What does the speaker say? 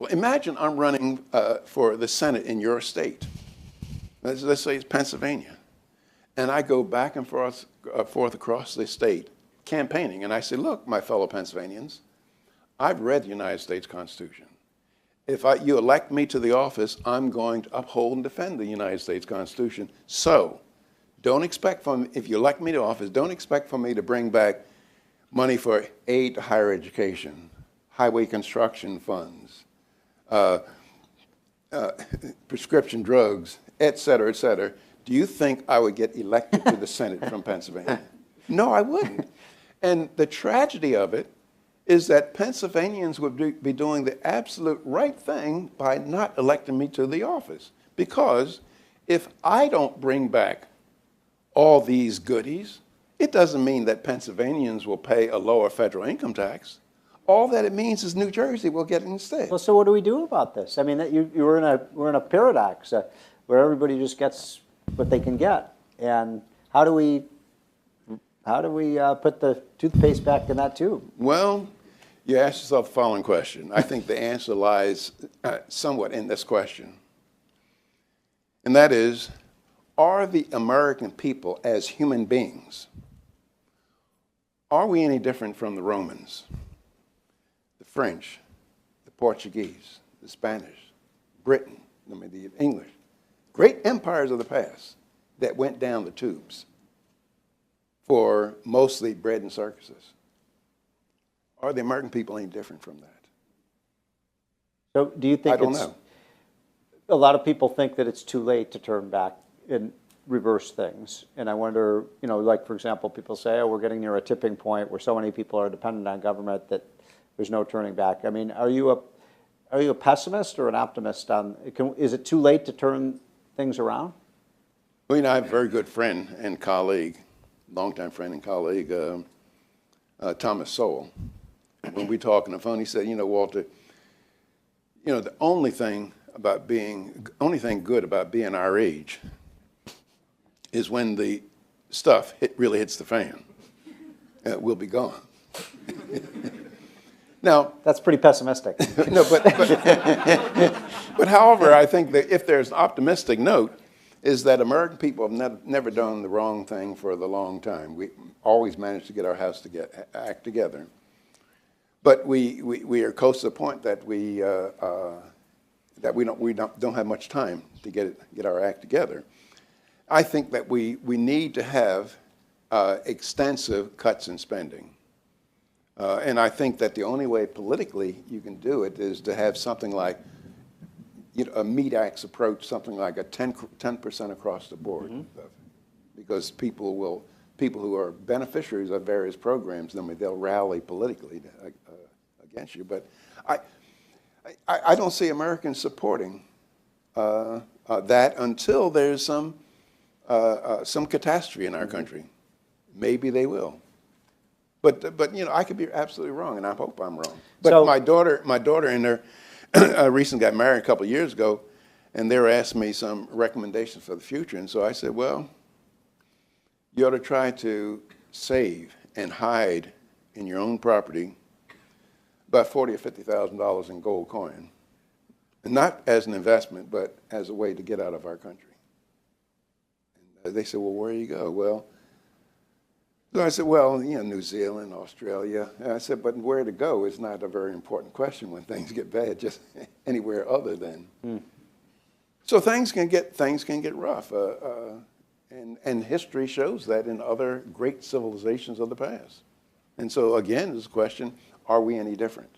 Well, imagine I'm running for the Senate in your state. Let's say it's Pennsylvania. And I go back and forth across the state campaigning. And I say, look, my fellow Pennsylvanians, I've read the United States Constitution. If you elect me to the office, I'm going to uphold and defend the United States Constitution. So don't expect from, if you elect me to office, don't expect for me to bring back money for aid to higher education, highway construction funds, prescription drugs, et cetera, et cetera. Do you think I would get elected to the Senate from Pennsylvania? No, I wouldn't. And the tragedy of it is that Pennsylvanians would be doing the absolute right thing by not electing me to the office. Because if I don't bring back all these goodies, it doesn't mean that Pennsylvanians will pay a lower federal income tax. All that it means is New Jersey will get it instead. Well, so what do we do about this? I mean, we're in a paradox where everybody just gets what they can get, and how do we put the toothpaste back in that tube? Well, you ask yourself the following question. I think the answer lies somewhat in this question, and that is, are the American people as human beings, are we any different from the Romans, the French, the Portuguese, the Spanish, Britain, the English, great empires of the past that went down the tubes for mostly bread and circuses? Are the American people any different from that? So do you think I don't know. A lot of people think that it's too late to turn back and reverse things. And I wonder, like, for example, people say, oh, we're getting near a tipping point where so many people are dependent on government that there's no turning back. I mean, are you a pessimist or an optimist on, is it too late to turn things around? Well, I have a very good friend and colleague, longtime friend and colleague, Thomas Sowell. When we talk on the phone, he said, Walter, the only thing good about being our age is when the stuff really hits the fan. We'll be gone. Now, that's pretty pessimistic. No, but however, I think that if there's an optimistic note, is that American people have never done the wrong thing for the long time. We always managed to get our house to act together. But we are close to the point that we don't have much time to get our act together. I think that we need to have extensive cuts in spending. And I think that the only way politically you can do it is to have something like a meat-axe approach, something like a 10% across the board, because people who are beneficiaries of various programs, they'll rally politically against you. But I don't see Americans supporting that until there's some catastrophe in our country. Maybe they will. But I could be absolutely wrong, and I hope I'm wrong. But so, my daughter and her recently got married a couple of years ago, and they were asking me some recommendations for the future. And so I said, well, you ought to try to save and hide in your own property about $40,000 or $50,000 in gold coin, and not as an investment, but as a way to get out of our country. And they said, well, where do you go? Well, so I said, well, New Zealand, Australia. And I said, but where to go is not a very important question when things get bad, just anywhere other than. So things can get rough. And history shows that in other great civilizations of the past. And so again, this question, are we any different?